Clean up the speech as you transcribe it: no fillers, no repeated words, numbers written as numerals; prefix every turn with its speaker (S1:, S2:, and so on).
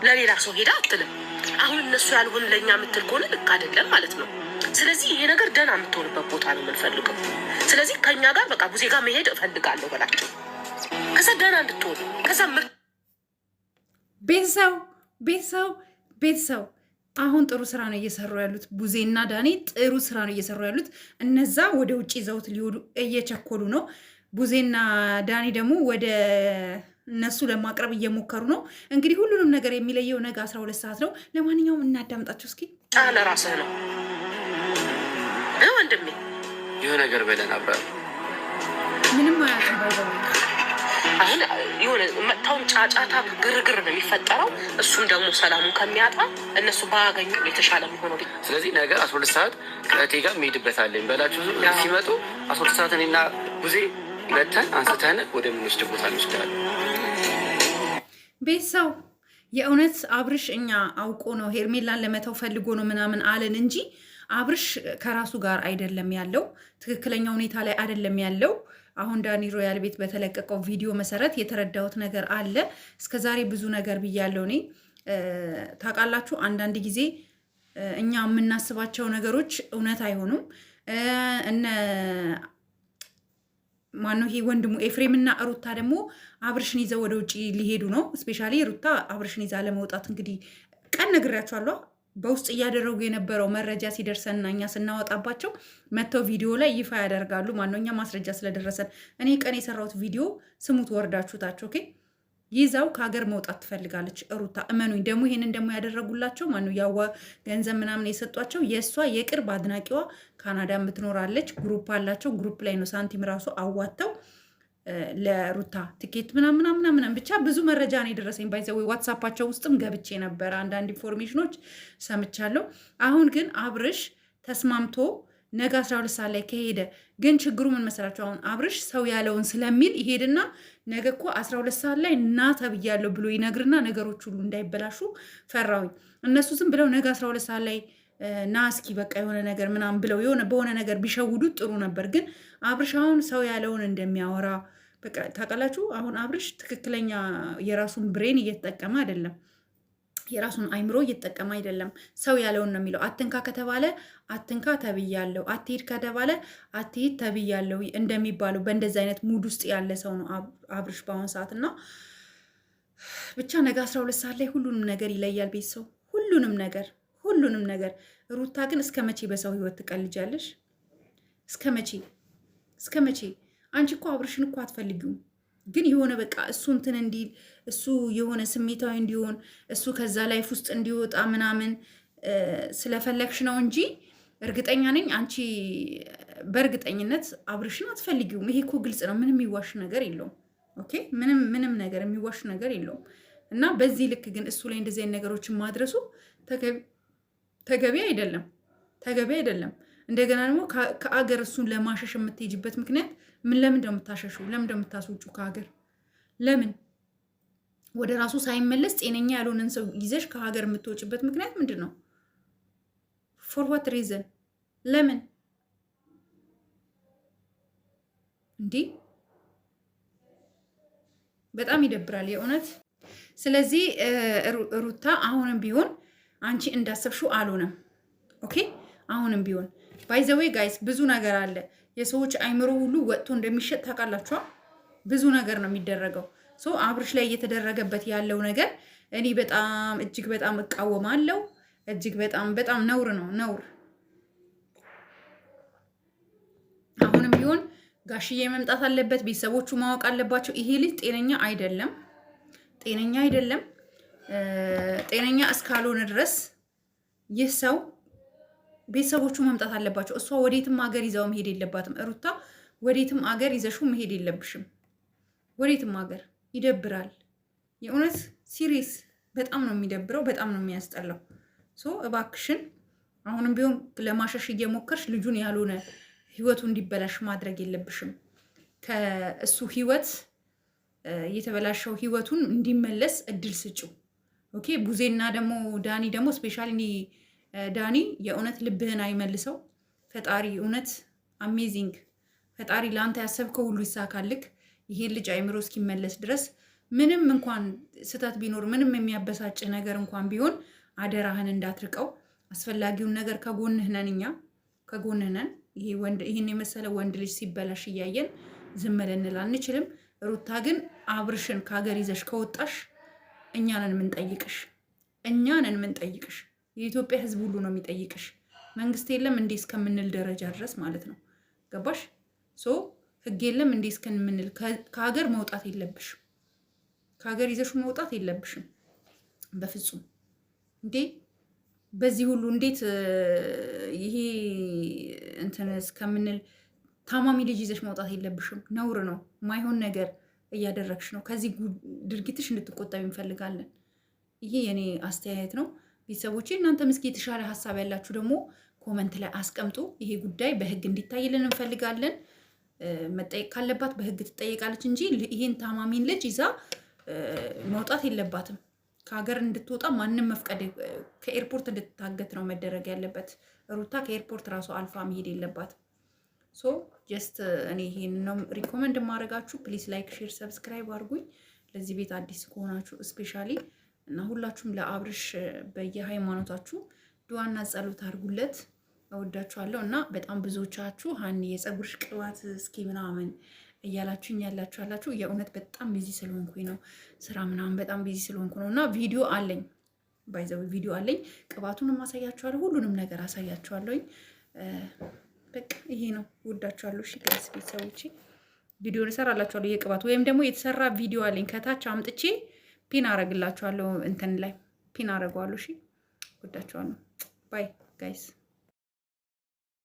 S1: ለሌላ ሰው ሄዳ አትልም። አሁን እነሱ ያልሆን ለእኛ የምትል ከሆነ ልክ አይደለም ማለት ነው። ስለዚህ ይሄ ነገር ደህና የምትሆንበት ቦታ ነው የምንፈልገው። ስለዚህ ከእኛ ጋር በቃ ቡዜ ጋር መሄድ እፈልጋለሁ በላቸው። ከዛ ደህና እንድትሆኑ ከዛ
S2: ቤተሰብ አሁን ጥሩ ስራ ነው እየሰሩ ያሉት። ቡዜና ዳኒ ጥሩ ስራ ነው እየሰሩ ያሉት። እነዛ ወደ ውጭ ይዘውት ሊወዱ እየቸኮሉ ነው። ቡዜና ዳኒ ደግሞ ወደ እነሱ ለማቅረብ እየሞከሩ ነው። እንግዲህ ሁሉንም ነገር የሚለየው ነገ 12 ሰዓት ነው። ለማንኛውም እናዳምጣቸው እስኪ።
S1: ለራስህ ነው ወንድሜ።
S3: ይኸው ነገር በለን ነበር
S2: ምንም አያውቅም ባይዘው
S1: አሁን የሆነ መጣውን ጫጫታ ግርግር ነው የሚፈጠረው። እሱም ደግሞ ሰላሙን ከሚያጣ እነሱ ባያገኙ የተሻለ የሚሆነው።
S3: ስለዚህ ነገ 12 ሰዓት ከእቴ ጋር እንሄድበታለን በላችሁ። ሲመጡ 12 ሰዓት እኔና ቡዜ መተን አንስተን ወደ ምንወስድ ቦታ እንወስዳለን።
S2: ቤተሰብ የእውነት አብርሽ እኛ አውቆ ነው ሄርሜላን ለመተው ፈልጎ ነው ምናምን አለን እንጂ አብርሽ ከራሱ ጋር አይደለም ያለው፣ ትክክለኛ ሁኔታ ላይ አይደለም ያለው። አሁን ዳኒ ሮያል ቤት በተለቀቀው ቪዲዮ መሰረት የተረዳሁት ነገር አለ። እስከዛሬ ብዙ ነገር ብያለሁ እኔ። ታውቃላችሁ አንዳንድ ጊዜ እኛ የምናስባቸው ነገሮች እውነት አይሆኑም። እነ ማነው ይሄ ወንድሙ ኤፍሬም እና ሩታ ደግሞ አብርሽን ይዘው ወደ ውጭ ሊሄዱ ነው። ስፔሻሊ ሩታ አብርሽን ይዛ ለመውጣት እንግዲህ ቀን ነግሬያቸዋለሁ። በውስጥ እያደረጉ የነበረው መረጃ ሲደርሰንና እኛ ስናወጣባቸው መጥተው ቪዲዮ ላይ ይፋ ያደርጋሉ። ማነው እኛ ማስረጃ ስለደረሰን እኔ ቀን የሰራሁት ቪዲዮ ስሙት ወርዳችሁታቸው። ኦኬ ይዛው ከሀገር መውጣት ትፈልጋለች ሩታ። እመኑኝ ደግሞ ይሄንን ደግሞ ያደረጉላቸው ማነው ያዋ ገንዘብ ምናምን የሰጧቸው የእሷ የቅርብ አድናቂዋ ካናዳ የምትኖራለች። ግሩፕ አላቸው። ግሩፕ ላይ ነው ሳንቲም ራሱ አዋተው ለሩታ ትኬት ምናምን ብቻ ብዙ መረጃ ነው የደረሰኝ። ባይዘው ዋትሳፓቸው ውስጥም ገብቼ ነበረ። አንዳንድ ኢንፎርሜሽኖች ሰምቻለሁ። አሁን ግን አብርሽ ተስማምቶ ነገ 12 ሰዓት ላይ ከሄደ ግን ችግሩ ምን መሰላችሁ? አሁን አብርሽ ሰው ያለውን ስለሚል ይሄድና ነገ እኮ 12 ሰዓት ላይ ና ተብያለሁ ብሎ ይነግርና ነገሮች ሁሉ እንዳይበላሹ ፈራሁኝ። እነሱ ዝም ብለው ነገ 12 ሰዓት ላይ ና እስኪ በቃ የሆነ ነገር ምናምን ብለው በሆነ ነገር ቢሸውዱት ጥሩ ነበር። ግን አብርሽ አሁን ሰው ያለውን እንደሚያወራ በቃ ታውቃላችሁ። አሁን አብርሽ ትክክለኛ የራሱን ብሬን እየተጠቀመ አይደለም፣ የራሱን አይምሮ እየተጠቀመ አይደለም። ሰው ያለውን ነው የሚለው። አትንካ ከተባለ አትንካ ተብያለሁ፣ አትሄድ ከተባለ አትሄድ ተብያለሁ እንደሚባለው በእንደዚህ አይነት ሙድ ውስጥ ያለ ሰው ነው አብርሽ በአሁኑ ሰዓት። እና ብቻ ነገ 12 ሰዓት ላይ ሁሉንም ነገር ይለያል ቤተሰው፣ ሁሉንም ነገር። ሩታ ግን እስከ መቼ በሰው ህይወት ትቀልጃለሽ? እስከ መቼ? አንቺ እኮ አብርሽን እኮ አትፈልጊውም፣ ግን የሆነ በቃ እሱ እንትን እንዲል እሱ የሆነ ስሜታዊ እንዲሆን እሱ ከዛ ላይፍ ውስጥ እንዲወጣ ምናምን ስለፈለግሽ ነው እንጂ እርግጠኛ ነኝ አንቺ በእርግጠኝነት አብርሽን አትፈልጊውም። ይሄ እኮ ግልጽ ነው። ምንም የሚዋሽ ነገር የለውም። ኦኬ ምንም ነገር የሚዋሽ ነገር የለውም። እና በዚህ ልክ ግን እሱ ላይ እንደዚህ አይነት ነገሮችን ማድረሱ ተገቢ አይደለም። እንደገና ደግሞ ከአገር እሱን ለማሸሽ የምትሄጅበት ምክንያት ለምን ነው የምታሸሹ? ለምን ነው የምታስውጩ ከሀገር? ለምን ወደ ራሱ ሳይመለስ ጤነኛ ያልሆነን ሰው ይዘሽ ከሀገር የምትወጭበት ምክንያት ምንድን ነው? ፎር ዋት ሪዝን? ለምን እንዲህ? በጣም ይደብራል የእውነት። ስለዚህ ሩታ አሁንም ቢሆን አንቺ እንዳሰብሽው አልሆነም። ኦኬ አሁንም ቢሆን ባይዘዌ ጋይስ ብዙ ነገር አለ። የሰዎች አይምሮ ሁሉ ወጥቶ እንደሚሸጥ ታውቃላችኋ። ብዙ ነገር ነው የሚደረገው። አብርሽ ላይ እየተደረገበት ያለው ነገር እኔ በጣም እጅግ በጣም እቃወማለሁ። እጅግ በጣም ነውር ነው፣ ነውር። አሁንም ቢሆን ጋሽዬ መምጣት አለበት። ቤተሰቦቹ ማወቅ አለባቸው። ይሄ ልጅ ጤነኛ አይደለም። ጤነኛ እስካልሆነ ድረስ ይህ ሰው ቤተሰቦቹ መምጣት አለባቸው። እሷ ወዴትም ሀገር ይዛው መሄድ የለባትም። ሩታ ወዴትም ሀገር ይዘሽው መሄድ የለብሽም። ወዴትም ሀገር ይደብራል። የእውነት ሲሪየስ በጣም ነው የሚደብረው። በጣም ነው የሚያስጠላው። እባክሽን አሁንም ቢሆን ለማሸሽ እየሞከርሽ ልጁን ያልሆነ ህይወቱ እንዲበላሽ ማድረግ የለብሽም። ከእሱ ህይወት የተበላሸው ህይወቱን እንዲመለስ እድል ስጪው። ኦኬ ቡዜና ደግሞ ዳኒ ደግሞ ስፔሻሊ ዳኒ የእውነት ልብህን አይመልሰው። ፈጣሪ እውነት አሜዚንግ። ፈጣሪ ለአንተ ያሰብከው ሁሉ ይሳካልክ። ይሄን ልጅ አይምሮ እስኪመለስ ድረስ ምንም እንኳን ስህተት ቢኖር ምንም የሚያበሳጭ ነገር እንኳን ቢሆን አደራህን እንዳትርቀው። አስፈላጊውን ነገር ከጎንህ ነን፣ እኛ ከጎንህ ነን። ይህን የመሰለ ወንድ ልጅ ሲበላሽ እያየን ዝም ልንል አንችልም። ሩታ ግን አብርሽን ከሀገር ይዘሽ ከወጣሽ እኛ ነን የምንጠይቅሽ፣ እኛ ነን የምንጠይቅሽ። የኢትዮጵያ ሕዝብ ሁሉ ነው የሚጠይቅሽ። መንግስት የለም እንዴ እስከምንል ደረጃ ድረስ ማለት ነው። ገባሽ? ህግ የለም እንዴ እስከምንል ከሀገር መውጣት የለብሽም። ከሀገር ይዘሽ መውጣት የለብሽም በፍጹም። እንዴ በዚህ ሁሉ እንዴት ይሄ እንትን እስከምንል ታማሚ ልጅ ይዘሽ መውጣት የለብሽም። ነውር ነው። ማይሆን ነገር እያደረግሽ ነው። ከዚህ ድርጊትሽ እንድትቆጠብ እንፈልጋለን። ይሄ የኔ አስተያየት ነው። ቤተሰቦቼ እናንተም እስኪ የተሻለ ሀሳብ ያላችሁ ደግሞ ኮመንት ላይ አስቀምጡ። ይሄ ጉዳይ በህግ እንዲታይልን እንፈልጋለን። መጠየቅ ካለባት በህግ ትጠየቃለች እንጂ ይሄን ታማሚን ልጅ ይዛ መውጣት የለባትም። ከሀገር እንድትወጣ ማንም መፍቀድ፣ ከኤርፖርት እንድትታገት ነው መደረግ ያለበት። ሩታ ከኤርፖርት ራሱ አልፋ መሄድ የለባትም። ጀስት እኔ ይሄን ነው ሪኮመንድ የማደርጋችሁ። ፕሊስ ላይክ፣ ሼር፣ ሰብስክራይብ አድርጉኝ ለዚህ ቤት አዲስ ከሆናችሁ ስፔሻሊ እና ሁላችሁም ለአብርሽ በየሃይማኖታችሁ ዱዓና ጸሎት አድርጉለት። እወዳችኋለሁ እና በጣም ብዙዎቻችሁ ሀኒ የፀጉርሽ ቅባት እስኪ ምናምን እያላችሁኝ ያላችሁ የእውነት በጣም ቢዚ ስለሆንኩኝ ነው፣ ስራ ምናምን በጣም ቢዚ ስለሆንኩ ነው። እና ቪዲዮ አለኝ፣ ባይዘው ቪዲዮ አለኝ። ቅባቱንም አሳያችኋለሁ፣ ሁሉንም ነገር አሳያችኋለሁኝ። በቃ ይሄ ነው። እወዳችኋለሁ። እሺ ጋይስ ቤተሰቦቼ ቪዲዮን እሰራላችኋለሁ የቅባት ወይም ደግሞ የተሰራ ቪዲዮ አለኝ ከታች አምጥቼ ፒን አረግላችኋለሁ፣ እንትን ላይ ፒን አረገዋለሁ። እሺ እወዳችኋለሁ። ባይ ጋይስ።